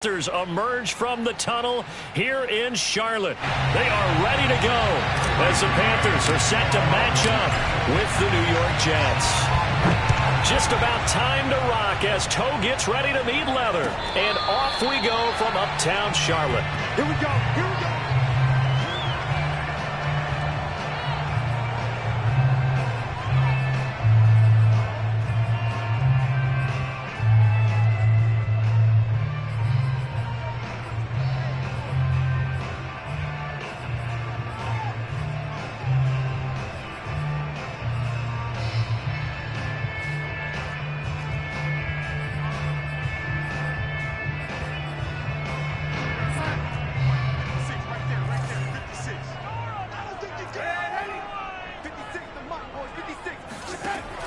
Panthers emerge from the tunnel here in Charlotte. They are ready to go as the Panthers are set to match up with the New York Jets. Just about time to rock as toe gets ready to meet leather. And off we go from uptown Charlotte. Here we go. Here we go.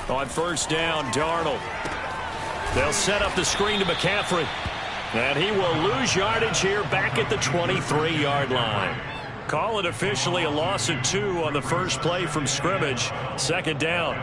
On first down, Darnold. They'll set up the screen to McCaffrey. And he will lose yardage here back at the 23-yard line. Call it officially a loss of 2 on the first play from scrimmage. Second down.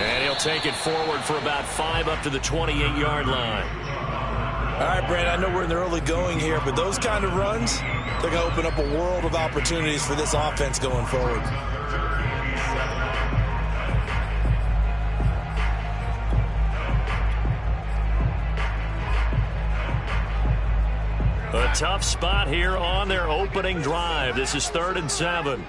And he'll take it forward for about 5 up to the 28-yard line. All right, Brandon, I know we're in the early going here, but those kind of runs, they're going to open up a world of opportunities for this offense going forward. A tough spot here on their opening drive. This is 3rd and 7.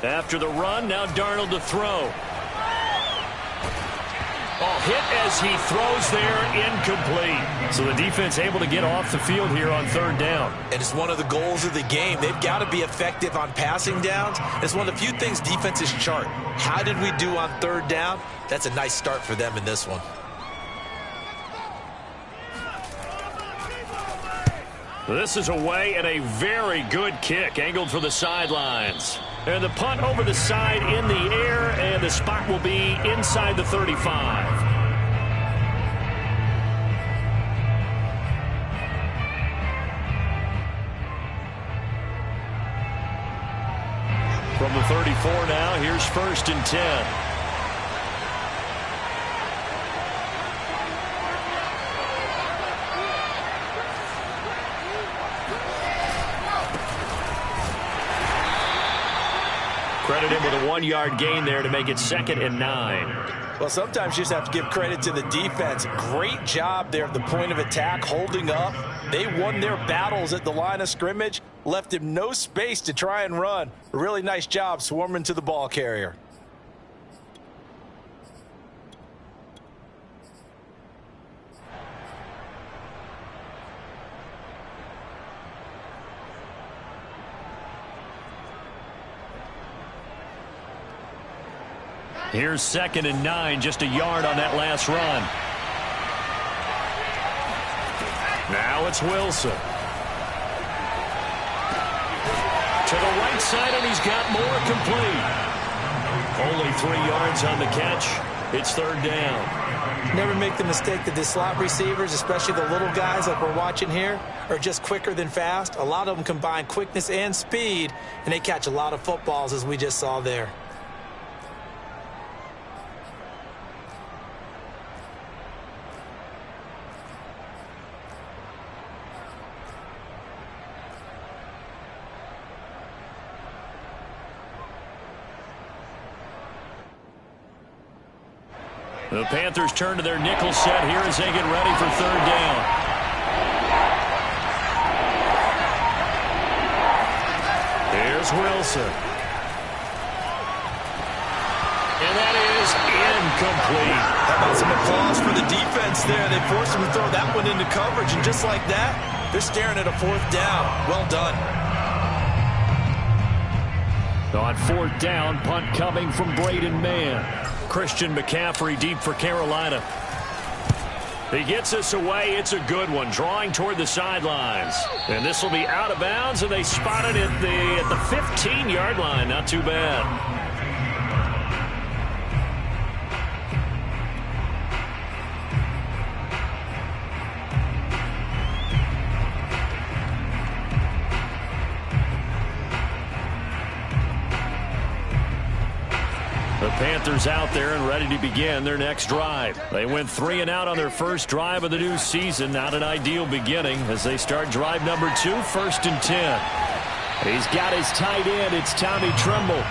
After the run, now Darnold to throw. Oh, hit as he throws there, incomplete. So the defense able to get off the field here on 3rd down. And it's one of the goals of the game. They've got to be effective on passing downs. It's one of the few things defenses chart. How did we do on 3rd down? That's a nice start for them in this one. This is away and a very good kick angled for the sidelines. And the punt over the side in the air, and the spot will be inside the 35. From the 34 now, here's 1st and 10. Credit him with a 1-yard gain there to make it 2nd and 9. Well, sometimes you just have to give credit to the defense. Great job there at the point of attack, holding up. They won their battles at the line of scrimmage, left him no space to try and run. A really nice job swarming to the ball carrier. Here's 2nd and 9, just a yard on that last run. Now it's Wilson. To the right side, and he's got more complete. Only 3 yards on the catch. It's 3rd down. Never make the mistake that the slot receivers, especially the little guys like we're watching here, are just quicker than fast. A lot of them combine quickness and speed, and they catch a lot of footballs, as we just saw there. The Panthers turn to their nickel set here as they get ready for 3rd down. Here's Wilson. And that is incomplete. How about some applause for the defense there? They forced him to throw that one into coverage, and just like that, they're staring at a 4th down. Well done. On 4th down, punt coming from Braden Mann. Christian McCaffrey deep for Carolina. He gets us away. It's a good one, drawing toward the sidelines. And this will be out of bounds, and they spot it at the 15-yard line. Not too bad. The Panthers out there and ready to begin their next drive. They went 3 and out on their first drive of the new season. Not an ideal beginning as they start drive number 2, 1st and 10. He's got his tight end. It's Tommy Tremble.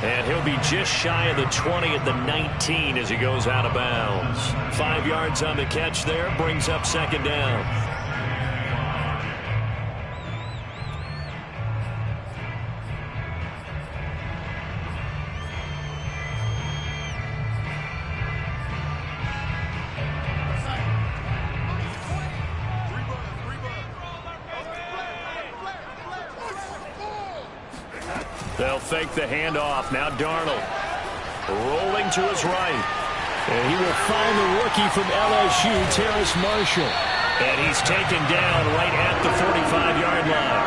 And he'll be just shy of the 20 at the 19 as he goes out of bounds. 5 yards on the catch there. Brings up 2nd down. They'll fake the handoff. Now Darnold rolling to his right. And he will find the rookie from LSU, Terrace Marshall. And he's taken down right at the 45-yard line.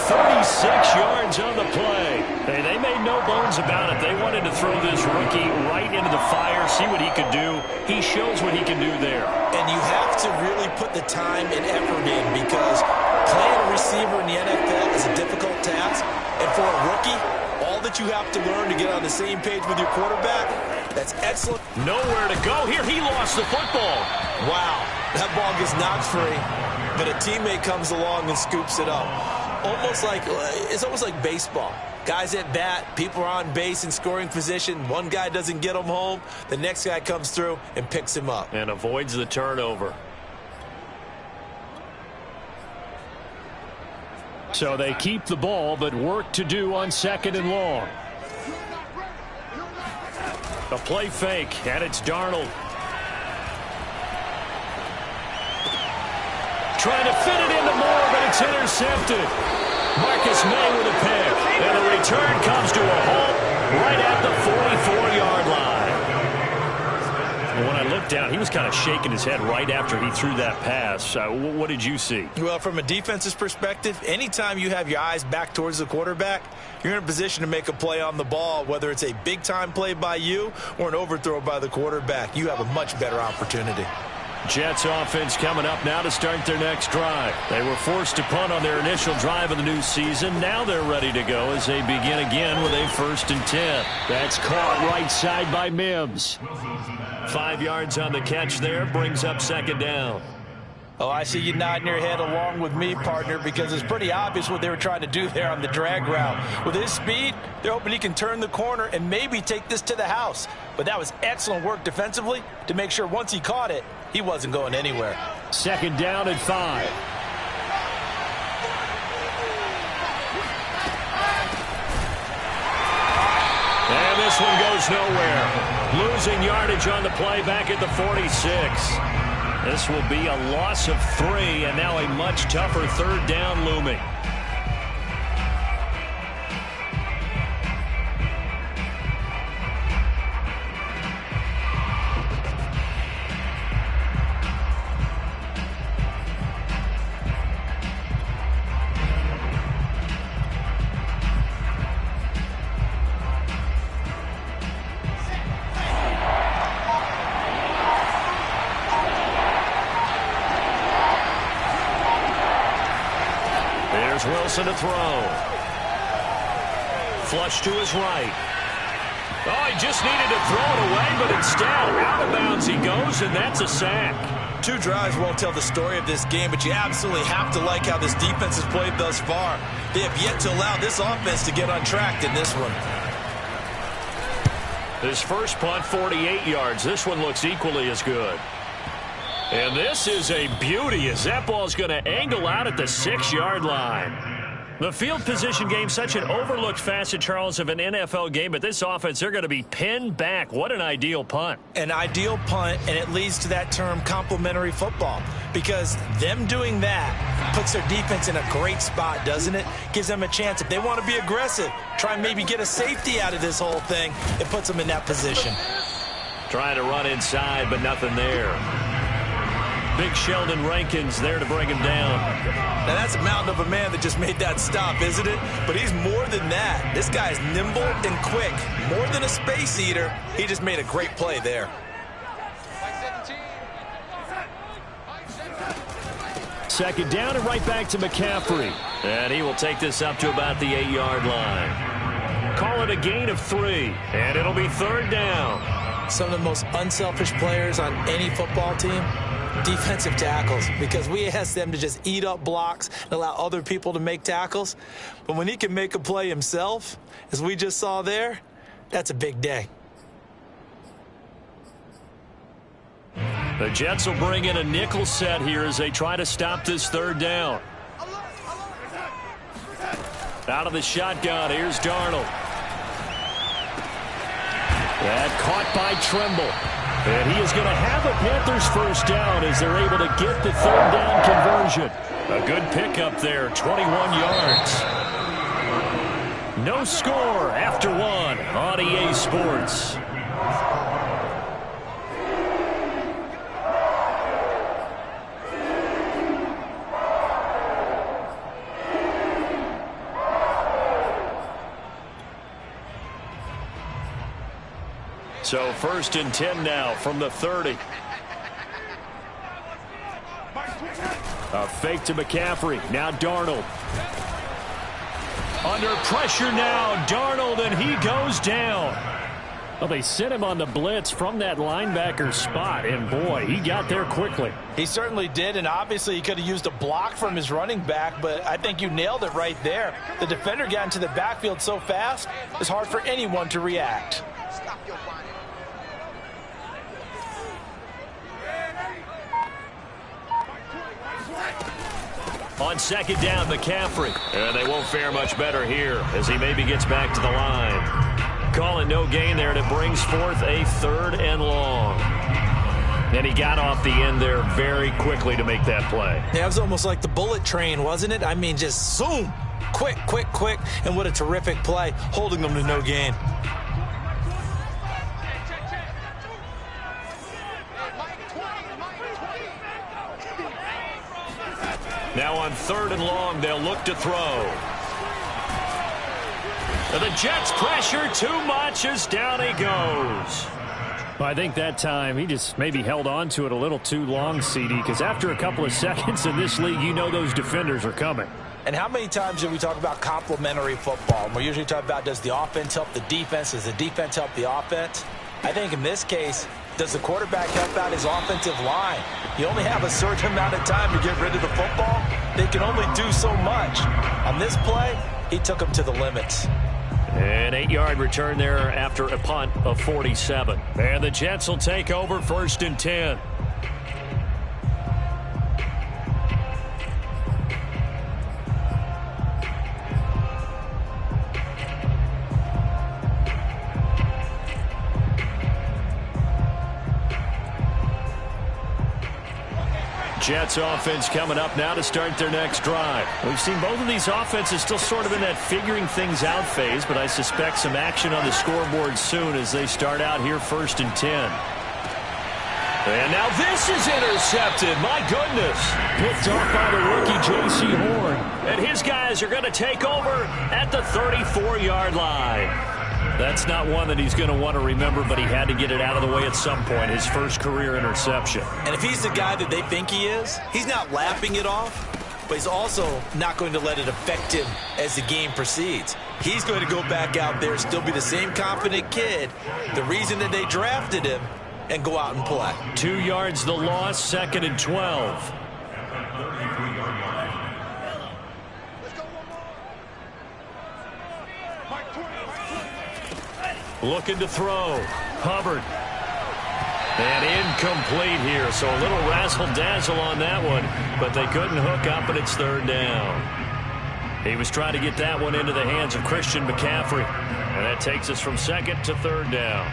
36 yards on the play. Hey, they made no bones about it. They wanted to throw this rookie right into the fire, see what he could do. He shows what he can do there. And you have to really put the time and effort in because playing a receiver in the NFL is a difficult task. And for a rookie, all that you have to learn to get on the same page with your quarterback, that's excellent. Nowhere to go here. He lost the football. Wow, that ball gets knocked free, but a teammate comes along and scoops it up. It's almost like baseball. Guys at bat, people are on base in scoring position. One guy doesn't get him home. The next guy comes through and picks him up. And avoids the turnover. So they keep the ball, but work to do on 2nd and long. A play fake, and it's Darnold. Trying to fit it into Moore, but it's intercepted. Marcus May with a pick. And the return comes to a halt right at the 44-yard line. And when I looked down, he was kind of shaking his head right after he threw that pass. What did you see? Well, from a defense's perspective, anytime you have your eyes back towards the quarterback, you're in a position to make a play on the ball, whether it's a big-time play by you or an overthrow by the quarterback. You have a much better opportunity. Jets offense coming up now to start their next drive. They were forced to punt on their initial drive of the new season. Now they're ready to go as they begin again with a 1st and 10. That's caught right side by Mims. 5 yards on the catch there. Brings up 2nd down. Oh, I see you nodding your head along with me, partner, because it's pretty obvious what they were trying to do there on the drag route. With his speed, they're hoping he can turn the corner and maybe take this to the house. But that was excellent work defensively to make sure once he caught it, he wasn't going anywhere. 2nd down and 5. And this one goes nowhere. Losing yardage on the play back at the 46. This will be a loss of 3, and now a much tougher 3rd down looming. Wilson to throw. Flush to his right. Oh, he just needed to throw it away, but instead, out of bounds he goes, and that's a sack. 2 drives won't tell the story of this game, but you absolutely have to like how this defense has played thus far. They have yet to allow this offense to get untracked in this one. His first punt, 48 yards. This one looks equally as good. And this is a beauty as that ball's going to angle out at the 6-yard line. The field position game, such an overlooked facet, Charles, of an NFL game, but this offense, they're going to be pinned back. What an ideal punt. An ideal punt, and it leads to that term complementary football, because them doing that puts their defense in a great spot, doesn't it? Gives them a chance. If they want to be aggressive, try and maybe get a safety out of this whole thing, it puts them in that position. Trying to run inside, but nothing there. Big Sheldon Rankins there to bring him down. Now, that's a mountain of a man that just made that stop, isn't it? But he's more than that. This guy's nimble and quick. More than a space eater. He just made a great play there. Second down and right back to McCaffrey. And he will take this up to about the 8-yard line. Call it a gain of 3. And it'll be third down. Some of the most unselfish players on any football team, defensive tackles, because we ask them to just eat up blocks and allow other people to make tackles. But when he can make a play himself, as we just saw there, that's a big day. The Jets will bring in a nickel set here as they try to stop this third down. Out of the shotgun, here's Darnold. That caught by Trimble. And he is going to have a Panthers first down as they're able to get the third down conversion. A good pickup there, 21 yards. No score after 1 on EA Sports. So first and 10 now from the 30. A fake to McCaffrey. Now Darnold. Under pressure now, Darnold, and he goes down. Well, they sent him on the blitz from that linebacker spot, and boy, he got there quickly. He certainly did, and obviously he could have used a block from his running back, but I think you nailed it right there. The defender got into the backfield so fast, it's hard for anyone to react. On second down, McCaffrey. And they won't fare much better here as he maybe gets back to the line. Calling no gain there, and it brings forth a 3rd and long. And he got off the end there very quickly to make that play. Yeah, it was almost like the bullet train, wasn't it? I mean, just zoom. Quick, quick, quick. And what a terrific play, holding them to no gain. Now on 3rd and long, they'll look to throw. And the Jets pressure too much as down he goes. Well, I think that time he just maybe held on to it a little too long, CD, because after a couple of seconds in this league, you know those defenders are coming. And how many times do we talk about complementary football? And we're usually talking about, does the offense help the defense? Does the defense help the offense? I think in this case, does the quarterback help out his offensive line? You only have a certain amount of time to get rid of the football. They can only do so much. On this play, he took them to the limits. An 8-yard return there after a punt of 47. And the Jets will take over 1st and 10. Jets offense coming up now to start their next drive. We've seen both of these offenses still sort of in that figuring things out phase, but I suspect some action on the scoreboard soon as they start out here 1st and 10. And now this is intercepted. My goodness. Picked off by the rookie J.C. Horn. And his guys are going to take over at the 34-yard line. That's not one that he's going to want to remember, but he had to get it out of the way at some point, his first career interception. And if he's the guy that they think he is, he's not laughing it off, but he's also not going to let it affect him as the game proceeds. He's going to go back out there, still be the same confident kid, the reason that they drafted him, and go out and play. 2 yards the loss, 2nd and 12. Looking to throw. Hubbard. And incomplete here, so a little razzle-dazzle on that one, but they couldn't hook up, and it's 3rd down. He was trying to get that one into the hands of Christian McCaffrey, and that takes us from 2nd to 3rd down.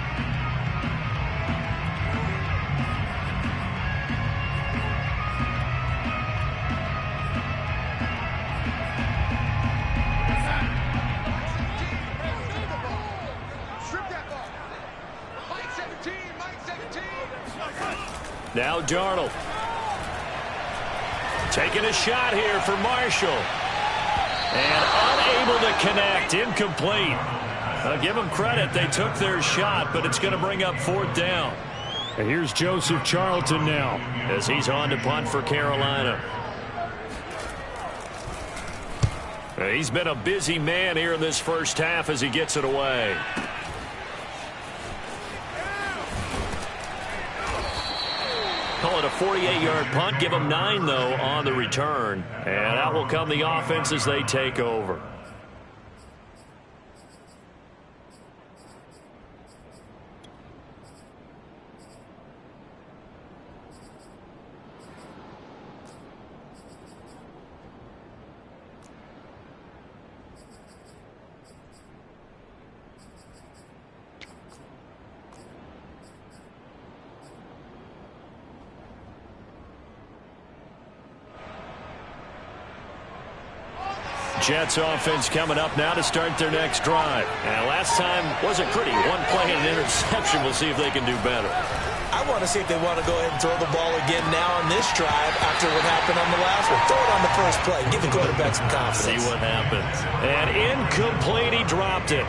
Now Darnold. Taking a shot here for Marshall. And unable to connect. Incomplete. I'll give them credit. They took their shot, but it's going to bring up 4th down. And here's Joseph Charlton now, as he's on to punt for Carolina. He's been a busy man here in this first half as he gets it away. Call it a 48-yard punt. Give them 9, though, on the return. And out will come the offense as they take over. Jets offense coming up now to start their next drive. And last time wasn't pretty. One play and an interception. We'll see if they can do better. I want to see if they want to go ahead and throw the ball again now on this drive after what happened on the last one. Throw it on the first play. Give the quarterback some confidence. See what happens. And incomplete. He dropped it.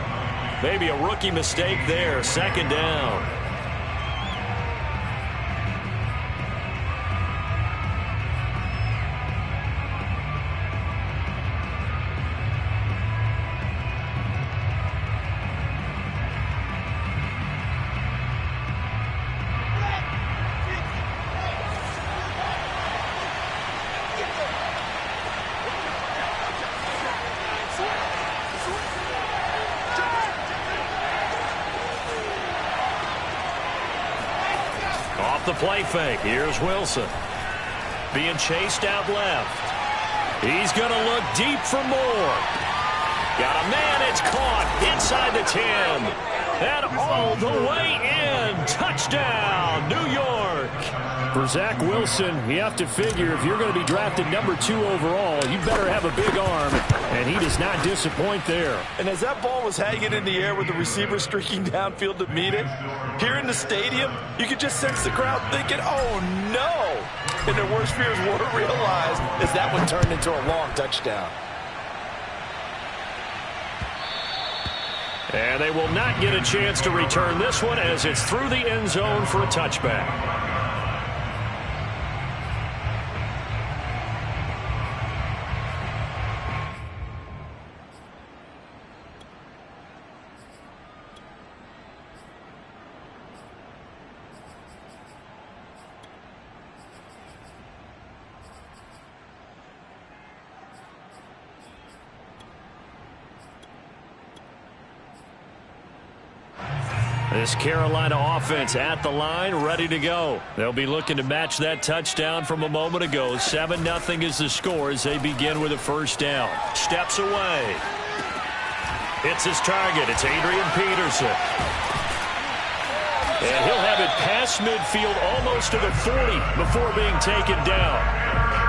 Maybe a rookie mistake there. 2nd down. The play fake. Here's Wilson. Being chased out left. He's going to look deep for more. Got a man. It's caught inside the 10. And all the way in. Touchdown, New York. For Zach Wilson, you have to figure if you're going to be drafted number 2 overall, you better have a big arm, and he does not disappoint there. And as that ball was hanging in the air with the receiver streaking downfield to meet it, here in the stadium, you could just sense the crowd thinking, oh, no. And their worst fears weren't realized as that one turned into a long touchdown. And they will not get a chance to return this one as it's through the end zone for a touchback. This Carolina offense at the line, ready to go. They'll be looking to match that touchdown from a moment ago. 7-0 is the score as they begin with a 1st down. Steps away. Hits his target. It's Adrian Peterson. And he'll have it past midfield almost to the 40 before being taken down.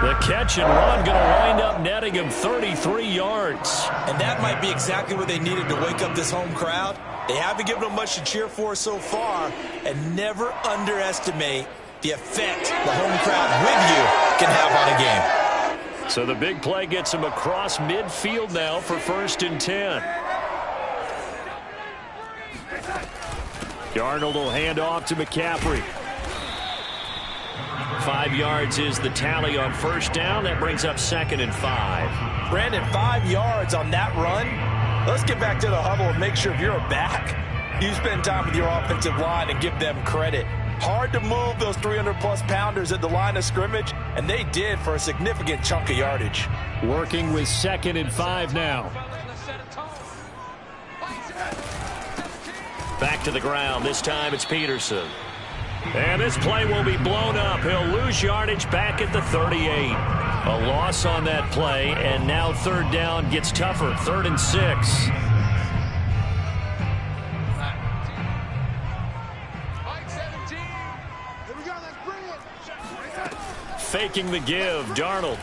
The catch and run going to wind up netting him 33 yards. And that might be exactly what they needed to wake up this home crowd. They haven't given them much to cheer for so far, and never underestimate the effect the home crowd with you can have on a game. So the big play gets him across midfield now for 1st and 10. Darnold will hand off to McCaffrey. 5 yards is the tally on 1st down. That brings up 2nd and 5. Brandon, 5 yards on that run. Let's get back to the huddle and make sure if you're a back, you spend time with your offensive line and give them credit. Hard to move those 300-plus pounders at the line of scrimmage, and they did for a significant chunk of yardage. Working with 2nd and 5 now. Back to the ground. This time it's Peterson. And this play will be blown up. He'll lose yardage back at the 38. A loss on that play, and now 3rd down gets tougher. 3rd and 6. Faking the give, Darnold.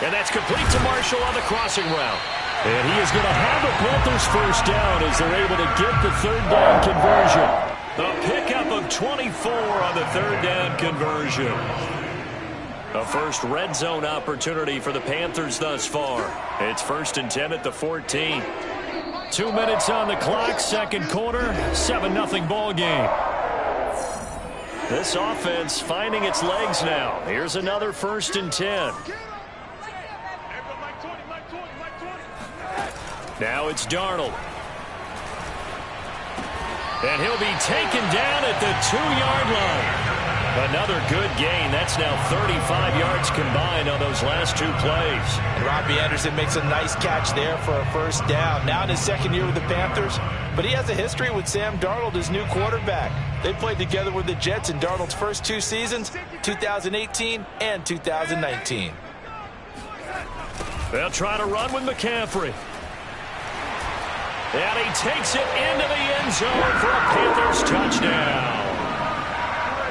And that's complete to Marshall on the crossing route. And he is going to have a Panthers 1st down as they're able to get the 3rd down conversion. A pickup of 24 on the 3rd down conversion. A first red zone opportunity for the Panthers thus far. It's 1st and 10 at the 14. 2 minutes on the clock, second quarter, 7-0 ball game. This offense finding its legs now. Here's another 1st and 10. Now it's Darnold. And he'll be taken down at the 2-yard line. Another good gain. That's now 35 yards combined on those last 2 plays. And Robbie Anderson makes a nice catch there for a first down. Now in his second year with the Panthers, but he has a history with Sam Darnold, his new quarterback. They played together with the Jets in Darnold's first 2 seasons, 2018 and 2019. They'll try to run with McCaffrey. And he takes it into the end zone for a Panthers touchdown.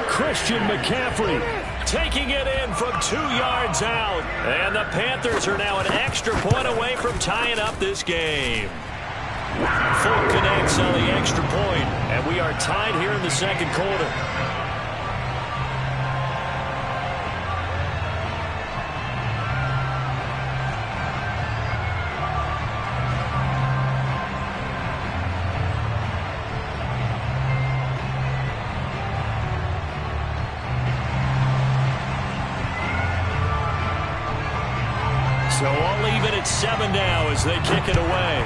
Christian McCaffrey taking it in from 2 yards out. And the Panthers are now an extra point away from tying up this game. Full connects on the extra point, and we are tied here in the second quarter. So all even at 7 now as they kick it away.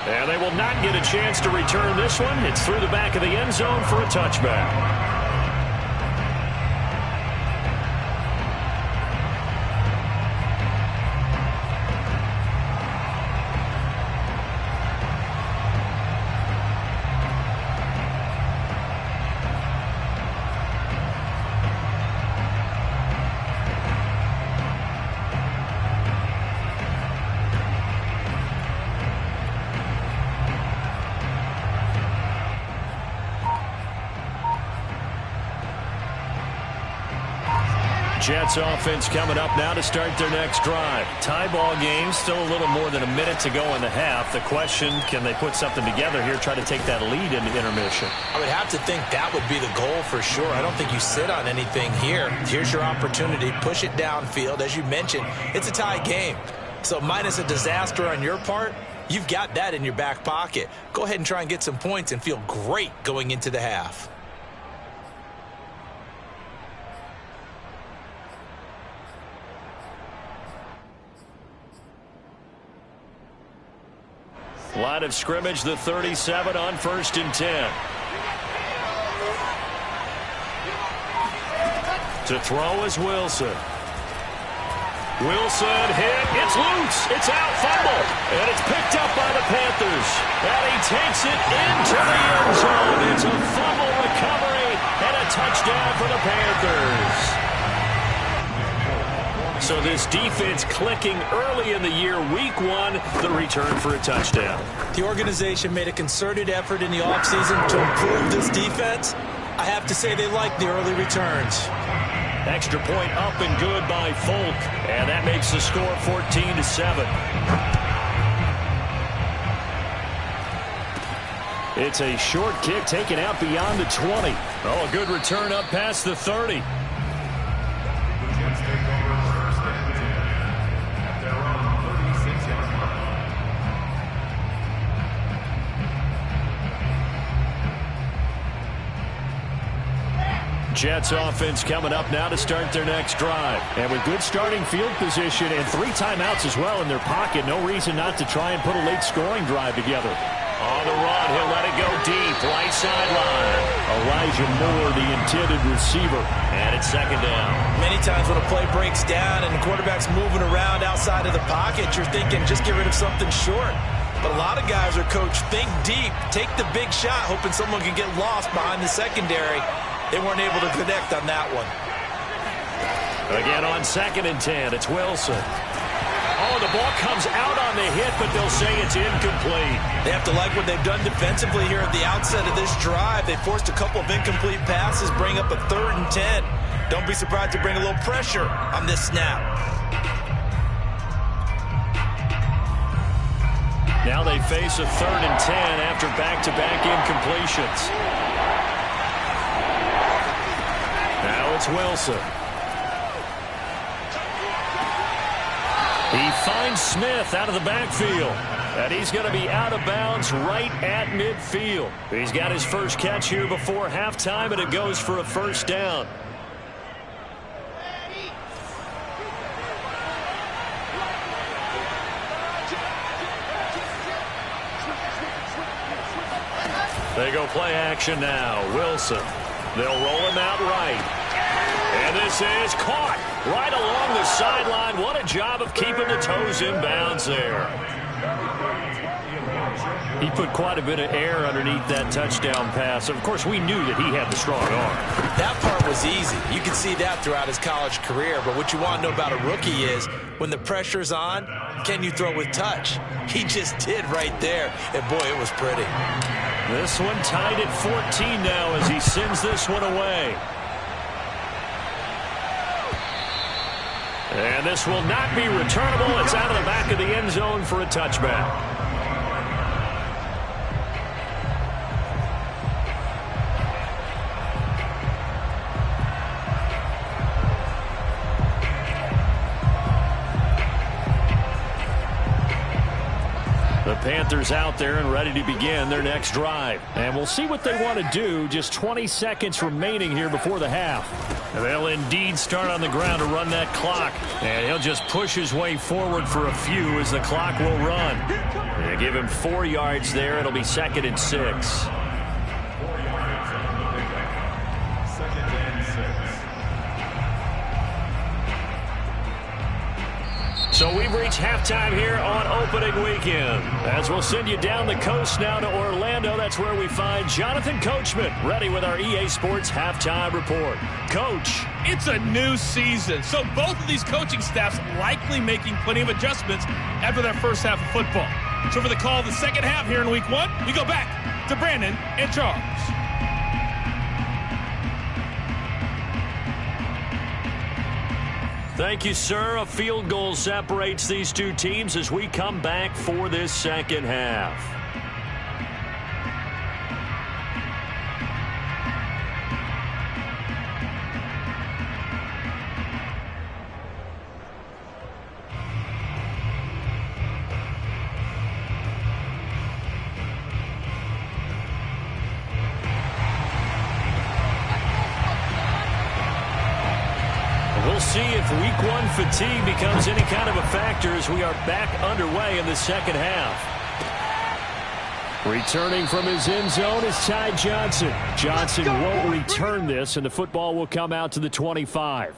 And they will not get a chance to return this one. It's through the back of the end zone for a touchback. Jets offense coming up now to start their next drive. Tie ball game, still a little more than a minute to go in the half. The question, can they put something together here, try to take that lead into intermission? I would have to think that would be the goal for sure. I don't think you sit on anything here. Here's your opportunity. Push it downfield. As you mentioned, it's a tie game. So minus a disaster on your part, you've got that in your back pocket. Go ahead and try and get some points and feel great going into the half. Line of scrimmage, the 37 on 1st and 10. To throw is Wilson. Wilson hit. It's loose. It's out. Fumble. And it's picked up by the Panthers. And he takes it into the end zone. It's a fumble recovery and a touchdown for the Panthers. So this defense clicking early in the year. Week 1, the return for a touchdown. The organization made a concerted effort in the offseason to improve this defense. I have to say they like the early returns. Extra point up and good by Folk. And that makes the score 14-7. It's a short kick taken out beyond the 20. Oh, a good return up past the 30. Jets offense coming up now to start their next drive. And with good starting field position and 3 timeouts as well in their pocket, no reason not to try and put a late scoring drive together. On the run, he'll let it go deep, right sideline. Elijah Moore, the intended receiver. And it's 2nd down. Many times when a play breaks down and the quarterback's moving around outside of the pocket, you're thinking just get rid of something short. But a lot of guys are coached, think deep, take the big shot, hoping someone can get lost behind the secondary. They weren't able to connect on that one. Again on 2nd and 10, it's Wilson. Oh, the ball comes out on the hit, but they'll say it's incomplete. They have to like what they've done defensively here at the outset of this drive. They forced a couple of incomplete passes, bring up a 3rd and 10. Don't be surprised to bring a little pressure on this snap. Now they face a 3rd and 10 after back-to-back incompletions. it's Wilson. He finds Smith out of the backfield. And he's going to be out of bounds right at midfield. He's got his first catch here before halftime, and it goes for a first down. They go play action now. Wilson. They'll roll him out right. And this is caught right along the sideline. What a job of keeping the toes in bounds there. He put quite a bit of air underneath that touchdown pass. Of course, we knew that he had the strong arm. That part was easy. You can see that throughout his college career. But what you want to know about a rookie is when the pressure's on, can you throw with touch? He just did right there. And, boy, it was pretty. This one tied at 14 now as he sends this one away. And this will not be returnable. It's out of the back of the end zone for a touchback. The Panthers out there and ready to begin their next drive. And we'll see what they want to do. Just 20 seconds remaining here before the half. And they'll indeed start on the ground to run that clock. And he'll just push his way forward for a few as the clock will run. They give him 4 yards there. It'll be 2nd and 6. So we've reached halftime here on opening weekend. As we'll send you down the coast now to Orlando. That's where we find Jonathan Coachman ready with our EA Sports halftime report. Coach. It's a new season, so both of these coaching staffs likely making plenty of adjustments after their first half of football. So for the call of the second half here in week 1, we go back to Brandon and Charles. Thank you, sir. A field goal separates these two teams as we come back for this second half. We'll see if week 1 fatigue becomes any kind of a factor as we are back underway in the second half. Returning from his end zone is Ty Johnson. Johnson won't return this, and the football will come out to the 25.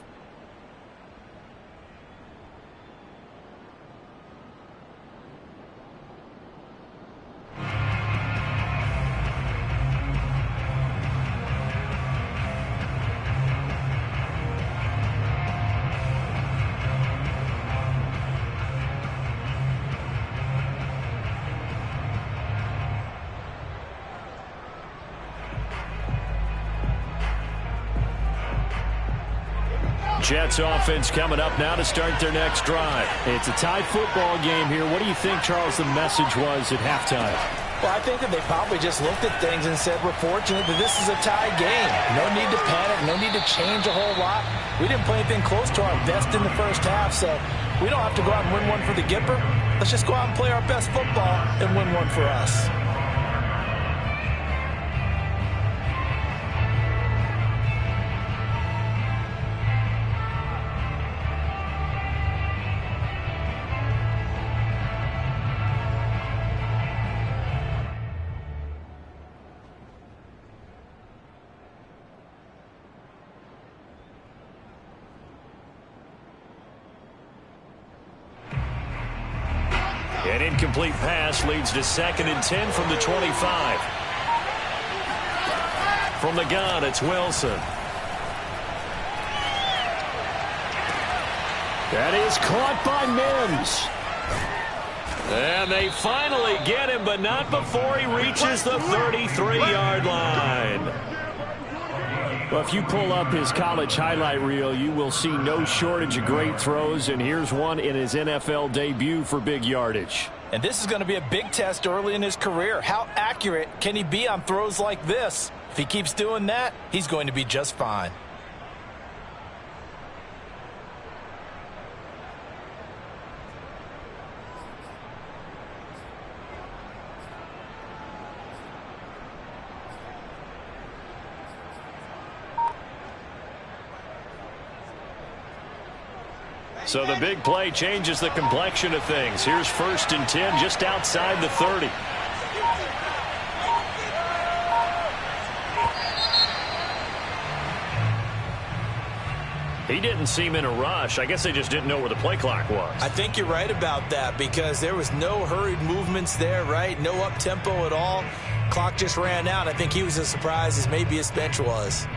Jets offense coming up now to start their next drive. It's a tied football game here. What do you think, Charles, the message was at halftime? Well, I think that they probably just looked at things and said, we're fortunate that this is a tie game. No need to panic, no need to change a whole lot. We didn't play anything close to our best in the first half, so we don't have to go out and win one for the Gipper. Let's just go out and play our best football and win one for us. An incomplete pass leads to 2nd and 10 from the 25. From the gun, it's Wilson. That is caught by Mims. And they finally get him, but not before he reaches the 33-yard line. Well, if you pull up his college highlight reel, you will see no shortage of great throws, and here's one in his NFL debut for big yardage. And this is going to be a big test early in his career. How accurate can he be on throws like this? If he keeps doing that, he's going to be just fine. So the big play changes the complexion of things. Here's 1st and 10 just outside the 30. He didn't seem in a rush. I guess they just didn't know where the play clock was. I think you're right about that because there was no hurried movements there, right? No up-tempo at all. Clock just ran out. I think he was as surprised as maybe his bench was.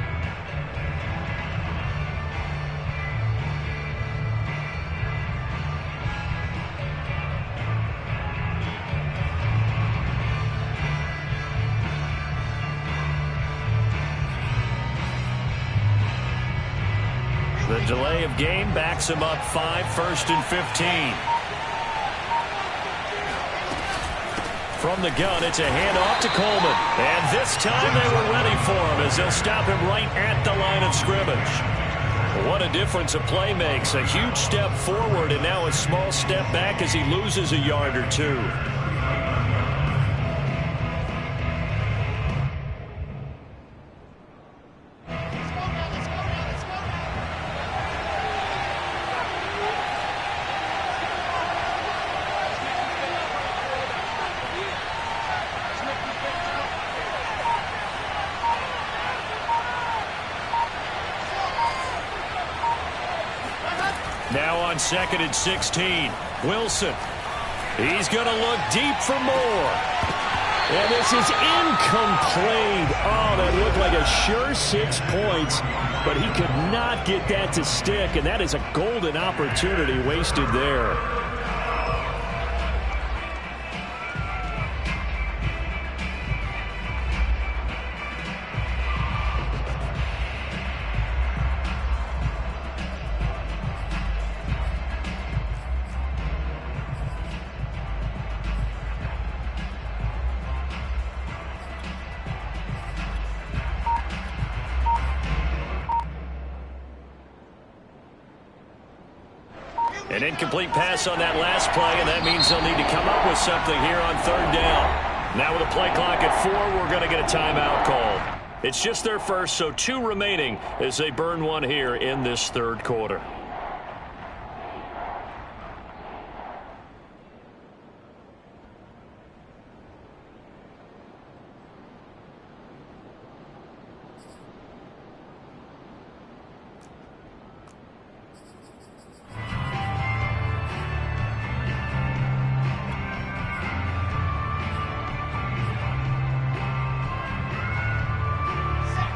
The delay of game backs him up 5, 1st and 15. From the gun, it's a handoff to Coleman. And this time they were ready for him as they'll stop him right at the line of scrimmage. What a difference a play makes. A huge step forward and now a small step back as he loses a yard or two. Now on 2nd and 16, Wilson. He's going to look deep for more. And this is incomplete. Oh, that looked like a sure 6 points, but he could not get that to stick, and that is a golden opportunity wasted there. An incomplete pass on that last play, and that means they'll need to come up with something here on 3rd down. Now with a play clock at 4, we're going to get a timeout called. It's just their first, so 2 remaining as they burn one here in this 3rd quarter.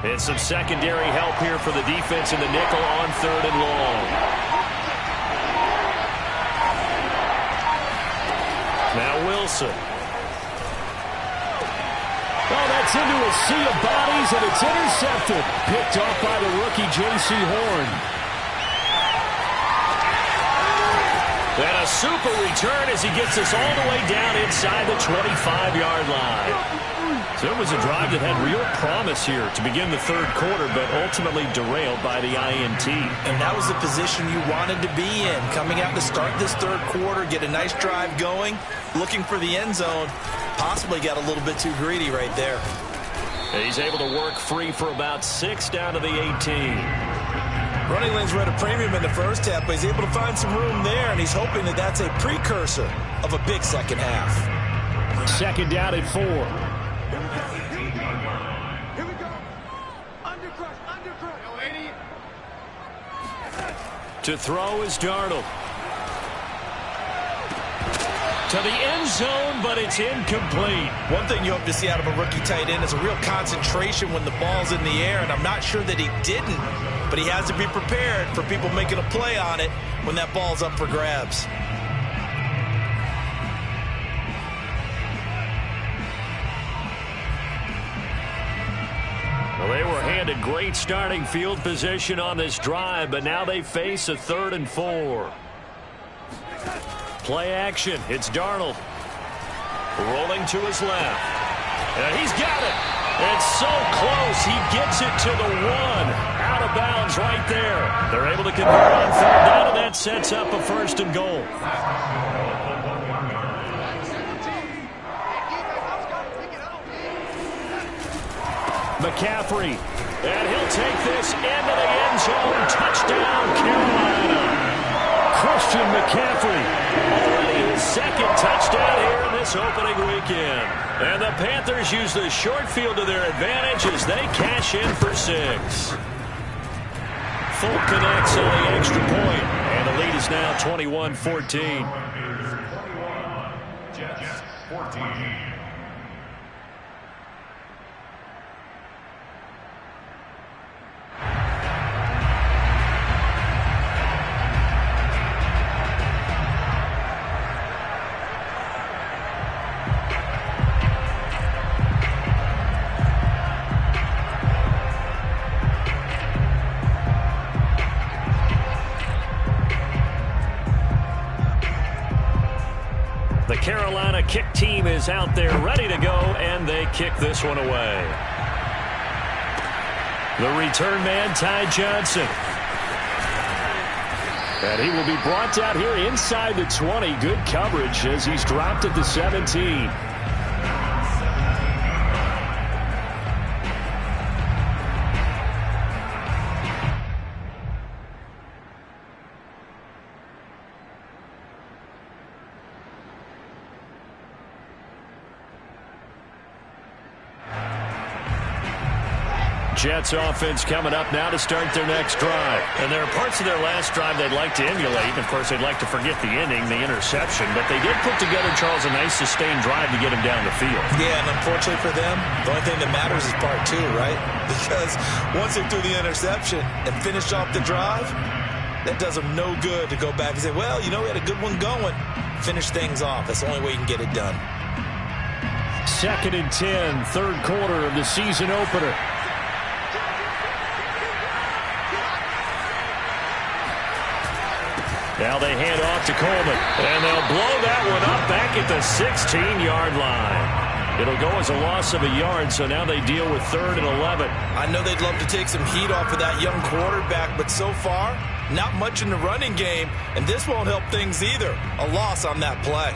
And some secondary help here for the defense in the nickel on 3rd and long. Now Wilson. Oh, that's into a sea of bodies, and it's intercepted. Picked off by the rookie J.C. Horn. And a super return as he gets us all the way down inside the 25-yard line. So it was a drive that had real promise here to begin the 3rd quarter, but ultimately derailed by the INT. And that was the position you wanted to be in. Coming out to start this 3rd quarter, get a nice drive going, looking for the end zone. Possibly got a little bit too greedy right there. And he's able to work free for about 6 down to the 18. Running lanes were at a premium in the first half, but he's able to find some room there, and he's hoping that that's a precursor of a big second half. 2nd down at 4. To throw is Darnold. To the end zone, but it's incomplete. One thing you hope to see out of a rookie tight end is a real concentration when the ball's in the air, and I'm not sure that he didn't, but he has to be prepared for people making a play on it when that ball's up for grabs. Well, they were handed great starting field position on this drive, but now they face a 3rd and 4. Play action. It's Darnold. Rolling to his left. And he's got it. It's so close. He gets it to the 1. Out of bounds right there. They're able to convert on 3rd down, and that sets up a 1st and goal. McCaffrey, and he'll take this into the end zone. Touchdown, Carolina. McCaffrey, already his second touchdown here in this opening weekend. And the Panthers use the short field to their advantage as they cash in for 6. Folk connects on the extra point, and the lead is now 21-14. Jets 14. The Carolina kick team is out there ready to go, and they kick this one away. The return man, Ty Johnson. And he will be brought down here inside the 20. Good coverage as he's dropped at the 17. Jets offense coming up now to start their next drive. And there are parts of their last drive they'd like to emulate. And of course, they'd like to forget the ending, the interception. But they did put together, Charles, a nice sustained drive to get him down the field. Yeah, and unfortunately for them, the only thing that matters is part 2, right? Because once they threw the interception and finished off the drive, that does them no good to go back and say, well, you know, we had a good one going. Finish things off. That's the only way you can get it done. 2nd and 10, third quarter of the season opener. Now they hand off to Coleman, and they'll blow that one up back at the 16-yard line. It'll go as a loss of a yard, so now they deal with 3rd and 11. I know they'd love to take some heat off of that young quarterback, but so far, not much in the running game, and this won't help things either. A loss on that play.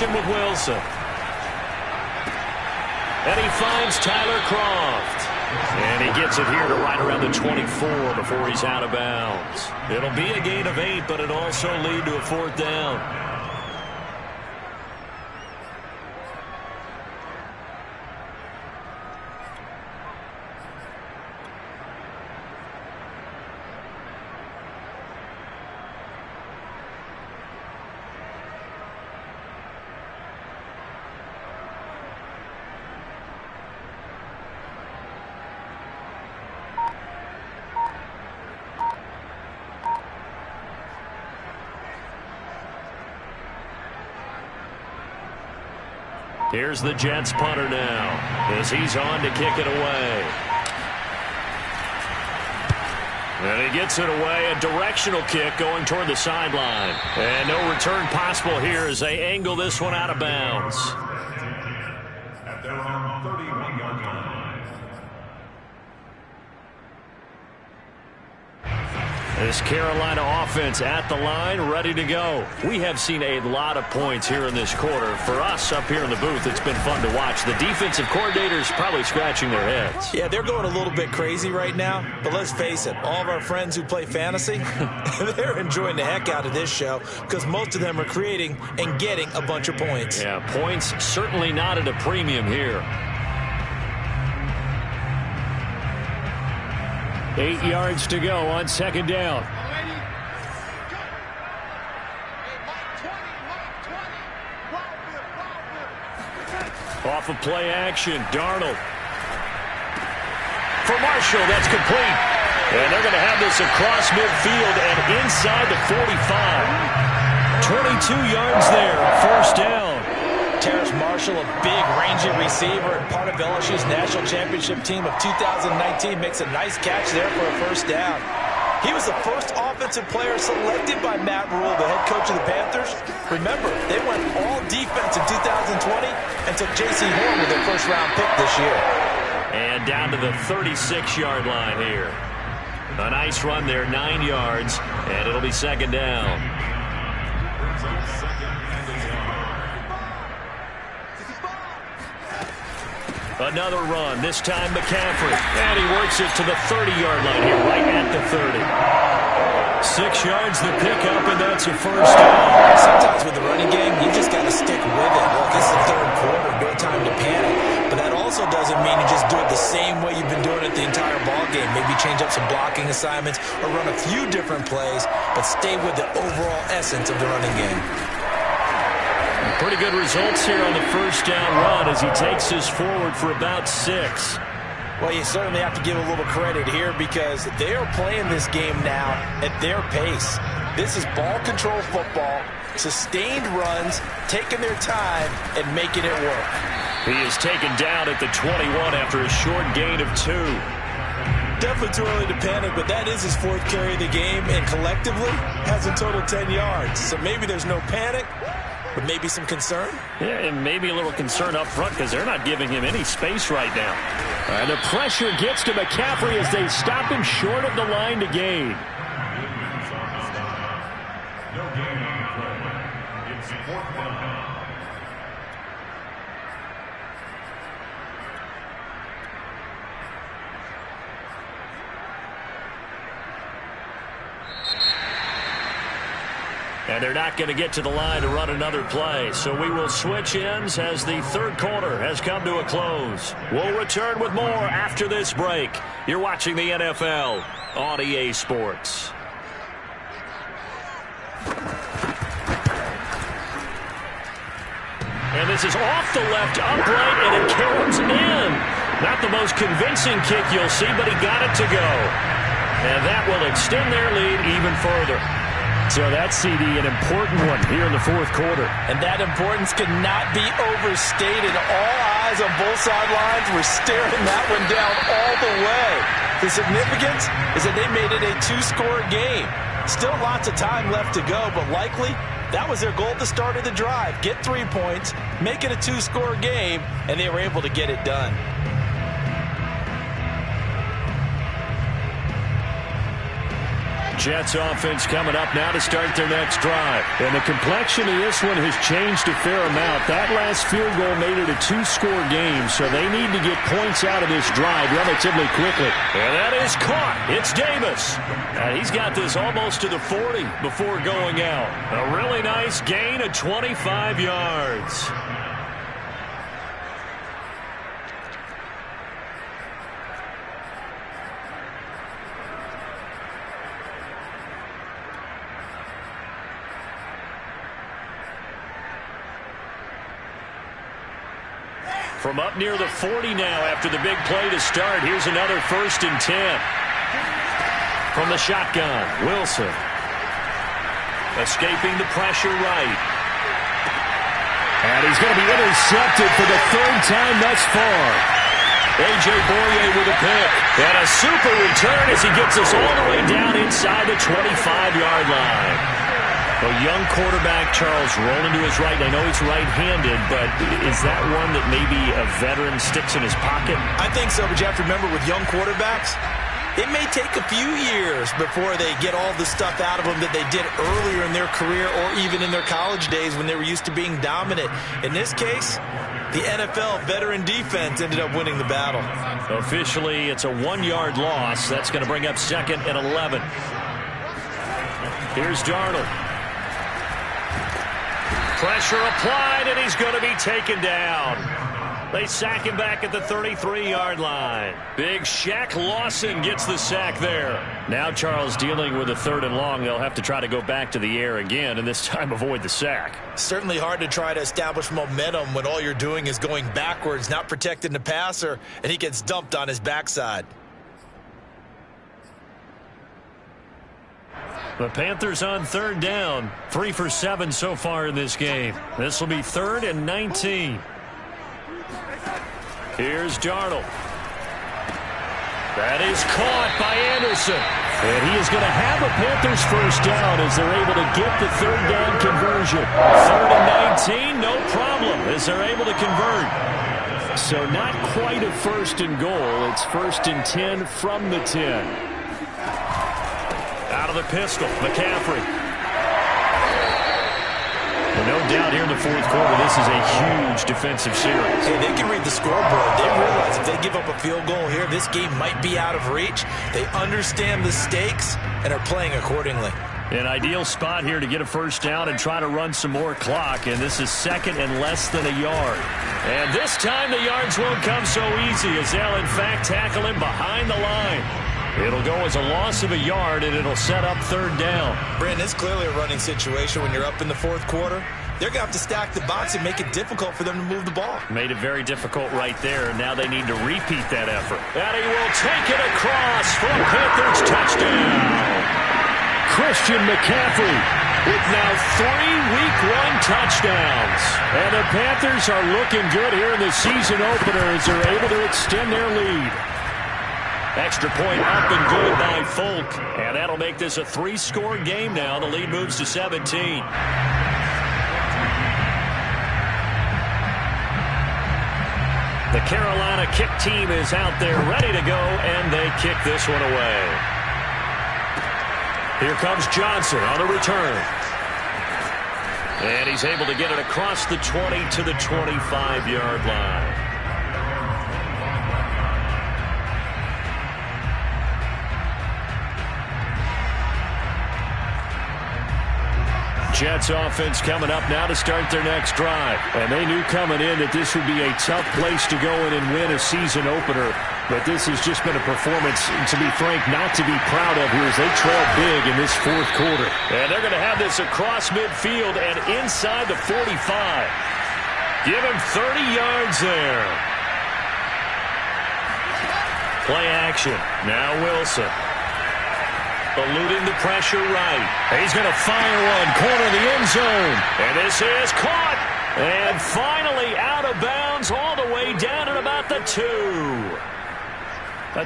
With Wilson. And he finds Tyler Croft. And he gets it here to right around the 24 before he's out of bounds. It'll be a gain of 8, but it'll also lead to a 4th down. Here's the Jets punter now as he's on to kick it away. And he gets it away, a directional kick going toward the sideline. And no return possible here as they angle this one out of bounds. At their own 31-yard line. This Carolina offense at the line, ready to go. We have seen a lot of points here in this quarter. For us up here in the booth, it's been fun to watch. The defensive coordinators probably scratching their heads. Yeah, they're going a little bit crazy right now. But let's face it, all of our friends who play fantasy, they're enjoying the heck out of this show because most of them are creating and getting a bunch of points. Yeah, points certainly not at a premium here. 8 yards to go on 2nd down. Off of play action, Darnold. For Marshall, that's complete. And they're going to have this across midfield and inside the 45. 22 yards there, 1st down. Terrace Marshall, a big, rangy receiver and part of LSU's national championship team of 2019, makes a nice catch there for a 1st down. He was the first offensive player selected by Matt Rule, the head coach of the Panthers. Remember, they went all defense in 2020 and took J.C. Horn with their 1st-round pick this year. And down to the 36-yard line here. A nice run there, 9 yards, and it'll be 2nd down. Another run, this time McCaffrey. And he works it to the 30-yard line here, right at the 30. 6 yards the pickup, and that's a first down. Sometimes with the running game, you just got to stick with it. Look, it's the third quarter, no time to panic. But that also doesn't mean you just do it the same way you've been doing it the entire ball game. Maybe change up some blocking assignments or run a few different plays, but stay with the overall essence of the running game. Pretty good results here on the first down run as he takes us forward for about 6. Well, you certainly have to give a little credit here because they are playing this game now at their pace. This is ball control football, sustained runs, taking their time, and making it work. He is taken down at the 21 after a short gain of 2. Definitely too early to panic, but that is his 4th carry of the game, and collectively has a total 10 yards. So maybe there's no panic, but maybe some concern? Yeah, and maybe a little concern up front because they're not giving him any space right now. And the pressure gets to McCaffrey as they stop him short of the line to gain. No gain on the play. It's 4th down. And they're not going to get to the line to run another play. So we will switch ends as the third quarter has come to a close. We'll return with more after this break. You're watching the NFL on EA Sports. And this is off the left upright, and it caroms in. Not the most convincing kick you'll see, but he got it to go. And that will extend their lead even further. So that CD, an important one here in the fourth quarter. And that importance cannot be overstated. All eyes on both sidelines were staring that one down all the way. The significance is that they made it a 2-score game. Still lots of time left to go, but likely that was their goal at the start of the drive. Get 3 points, make it a 2-score game, and they were able to get it done. Jets offense coming up now to start their next drive. And the complexion of this one has changed a fair amount. That last field goal made it a 2-score game, so they need to get points out of this drive relatively quickly. And that is caught. It's Davis. And he's got this almost to the 40 before going out. A really nice gain of 25 yards. From up near the 40 now after the big play to start. Here's another 1st and 10. From the shotgun, Wilson. Escaping the pressure right. And he's going to be intercepted for the 3rd time thus far. A.J. Boyer with a pick. And a super return as he gets us all the way down inside the 25-yard line. A young quarterback, Charles, rolling to his right. I know he's right-handed, but is that one that maybe a veteran sticks in his pocket? I think so, but you have to remember with young quarterbacks, it may take a few years before they get all the stuff out of them that they did earlier in their career or even in their college days when they were used to being dominant. In this case, the NFL veteran defense ended up winning the battle. Officially, it's a 1-yard loss. That's going to bring up 2nd and 11. Here's Darnold. Pressure applied, and he's going to be taken down. They sack him back at the 33-yard line. Big Shaq Lawson gets the sack there. Now Charles dealing with a 3rd and long. They'll have to try to go back to the air again, and this time avoid the sack. Certainly hard to try to establish momentum when all you're doing is going backwards, not protecting the passer, and he gets dumped on his backside. The Panthers on 3rd down. 3 for 7 so far in this game. This will be 3rd and 19. Here's Darnold. That is caught by Anderson. And he is going to have a Panthers 1st down as they're able to get the 3rd down conversion. 3rd and 19, no problem as they're able to convert. So not quite a 1st and goal. It's 1st and 10 from the 10. Out of the pistol, McCaffrey. the fourth quarter, this is a huge defensive series. Hey, they can read the scoreboard. They realize if they give up a field goal here, this game might be out of reach. They understand the stakes and are playing accordingly. An ideal spot here to get a first down and try to run some more clock, and this is second and less than a yard. And this time the yards won't come so easy as they'll, in fact, tackle him behind the line. It'll go as a loss of a yard, and it'll set up third down. Brandon, it's clearly a running situation when you're up in the fourth quarter. They're going to have to stack the box and make it difficult for them to move the ball. Made it very difficult right there, and now they need to repeat that effort. And he will take it across for a Panthers touchdown. Christian McCaffrey with now 3 Week 1 touchdowns. And the Panthers are looking good here in the season opener as they're able to extend their lead. Extra point up and good by Folk. And that'll make this a 3-score game now. The lead moves to 17. The Carolina kick team is out there ready to go, and they kick this one away. Here comes Johnson on the return. And he's able to get it across the 20 to the 25-yard line. Jets offense coming up now to start their next drive. And they knew coming in that this would be a tough place to go in and win a season opener. But this has just been a performance, to be frank, not to be proud of here as they trail big in this fourth quarter. And they're going to have this across midfield and inside the 45. Give him 30 yards there. Play action. Now Wilson. Eluding the pressure right. He's going to fire one. Corner of the end zone. And this is caught. And finally out of bounds all the way down at about the 2.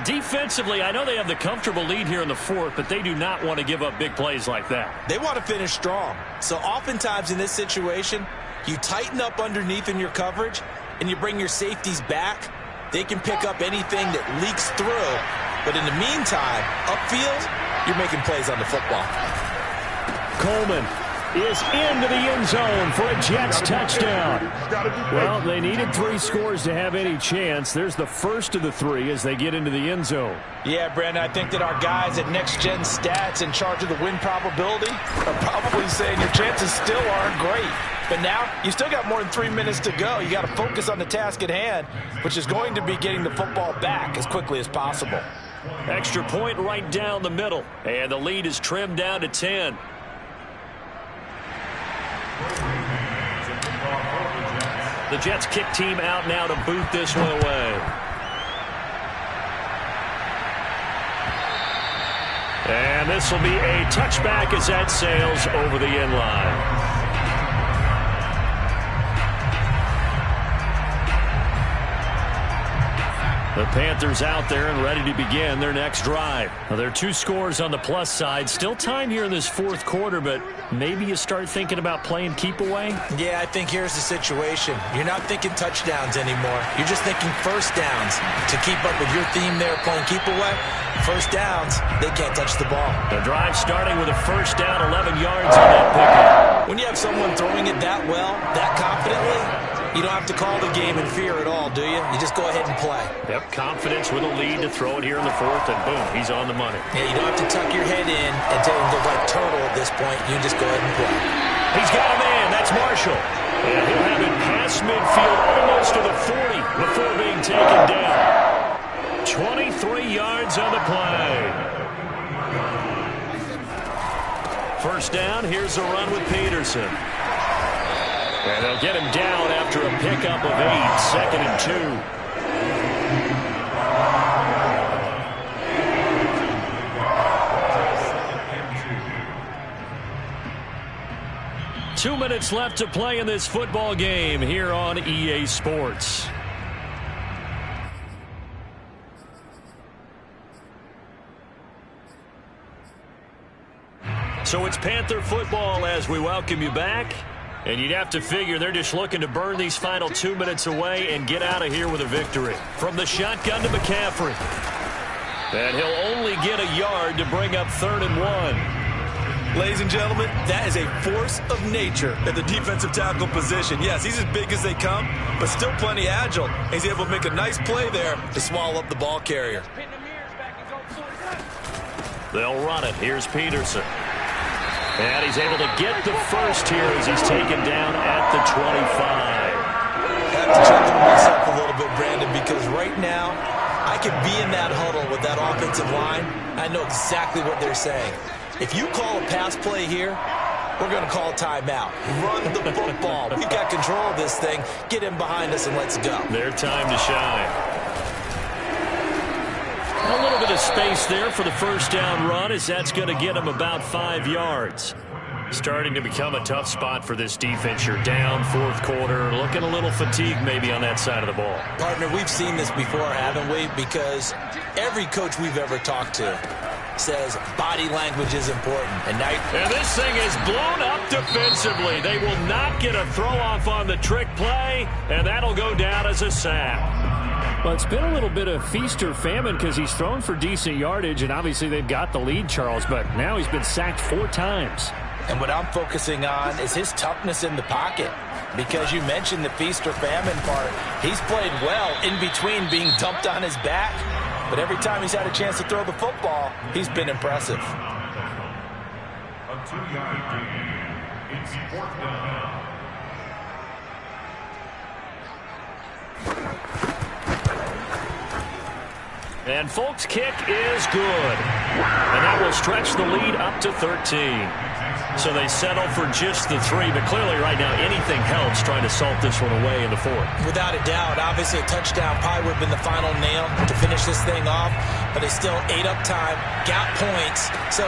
Defensively, I know they have the comfortable lead here in the fourth, but they do not want to give up big plays like that. They want to finish strong. So oftentimes in this situation, you tighten up underneath in your coverage, and you bring your safeties back. They can pick up anything that leaks through. But in the meantime, upfield, you're making plays on the football. Coleman is into the end zone for a Jets touchdown. Well, they needed 3 scores to have any chance. There's the first of the 3 as they get into the end zone. Yeah, Brandon, I think that our guys at Next Gen Stats in charge of the win probability are probably saying your chances still aren't great. But now you still got more than 3 minutes to go. You got to focus on the task at hand, which is going to be getting the football back as quickly as possible. Extra point right down the middle. And the lead is trimmed down to 10. The Jets kick team out now to boot this one away. And this will be a touchback as that sails over the end line. The Panthers out there and ready to begin their next drive. Well, there are 2 scores on the plus side. Still time here in this fourth quarter, but maybe you start thinking about playing keep away? Yeah, I think here's the situation. You're not thinking touchdowns anymore. You're just thinking first downs. To keep up with your theme there, playing keep away, first downs, they can't touch the ball. The drive starting with a first down, 11 yards on that pickup. When you have someone throwing it that well, that confidently, you don't have to call the game in fear at all, do you? You just go ahead and play. Yep, confidence with a lead to throw it here in the fourth, and boom, he's on the money. Yeah, you don't have to tuck your head in and tell him to look like turtle at this point. You just go ahead and play. He's got a man. That's Marshall. And he'll have it past midfield almost to the 40 before being taken down. 23 yards on the play. First down, here's a run with Peterson. And they'll get him down after a pickup of 8, second and 2. 2 minutes left to play in this football game here on EA Sports. So it's Panther football as we welcome you back. And you'd have to figure they're just looking to burn these final 2 minutes away and get out of here with a victory. From the shotgun to McCaffrey. And he'll only get a yard to bring up 3rd and 1. Ladies and gentlemen, that is a force of nature at the defensive tackle position. Yes, he's as big as they come, but still plenty agile. He's able to make a nice play there to swallow up the ball carrier. They'll run it. Here's Peterson. And he's able to get the first here as he's taken down at the 25. I have to chuckle to myself a little bit, Brandon, because right now I could be in that huddle with that offensive line. I know exactly what they're saying. If you call a pass play here, we're going to call timeout. Run the football. We've got control of this thing. Get in behind us and let's go. Their time to shine. A little bit of space there for the first down run, as that's going to get them about 5 yards. Starting to become a tough spot for this defense. You're down fourth quarter, looking a little fatigued maybe on that side of the ball. Partner, we've seen this before, haven't we? Because every coach we've ever talked to says body language is important. And this thing is blown up defensively. They will not get a throw-off on the trick play, and that'll go down as a sack. Well, it's been a little bit of feast or famine because he's thrown for decent yardage, and obviously they've got the lead, Charles, but now he's been sacked 4 times. And what I'm focusing on is his toughness in the pocket. Because you mentioned the feast or famine part. He's played well in between being dumped on his back. But every time he's had a chance to throw the football, he's been impressive. A 2-yard gain. It's 4th down. And Folk's kick is good. And that will stretch the lead up to 13. So they settle for just the 3, but clearly right now anything helps trying to salt this one away in the 4th. Without a doubt, obviously a touchdown probably would have been the final nail to finish this thing off, but they still ate up time, got points. So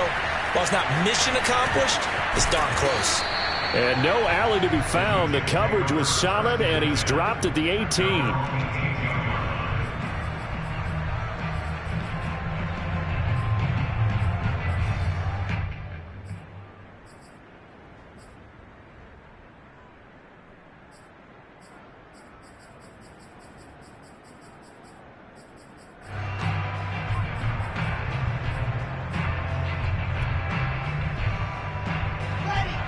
while it's not mission accomplished, it's darn close. And no alley to be found. The coverage was solid, and he's dropped at the 18.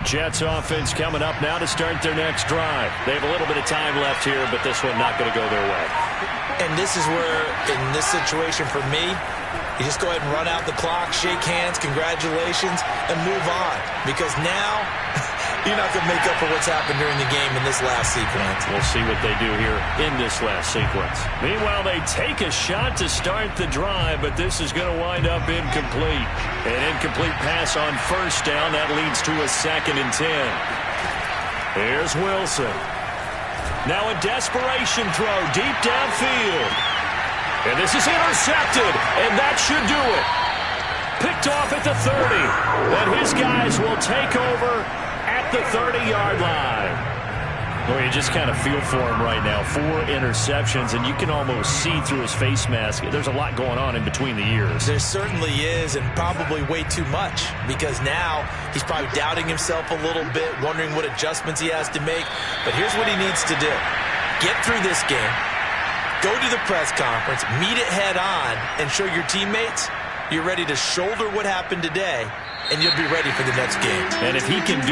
Jets offense coming up now to start their next drive. They have a little bit of time left here, but this one not going to go their way. And this is where, in this situation for me, you just go ahead and run out the clock, shake hands, congratulations, and move on. Because now you're not going to make up for what's happened during the game in this last sequence. We'll see what they do here in this last sequence. Meanwhile, they take a shot to start the drive, but this is going to wind up incomplete. An incomplete pass on first down. That leads to a 2nd and 10. Here's Wilson. Now a desperation throw deep downfield. And this is intercepted, and that should do it. Picked off at the 30. And his guys will take over at the 30-yard line. Well, you just kind of feel for him right now. 4 interceptions, and you can almost see through his face mask. There's a lot going on in between the ears. There certainly is, and probably way too much, because now he's probably doubting himself a little bit, wondering what adjustments he has to make. But here's what he needs to do. Get through this game, go to the press conference, meet it head on, and show your teammates you're ready to shoulder what happened today, and you'll be ready for the next game. And if he can do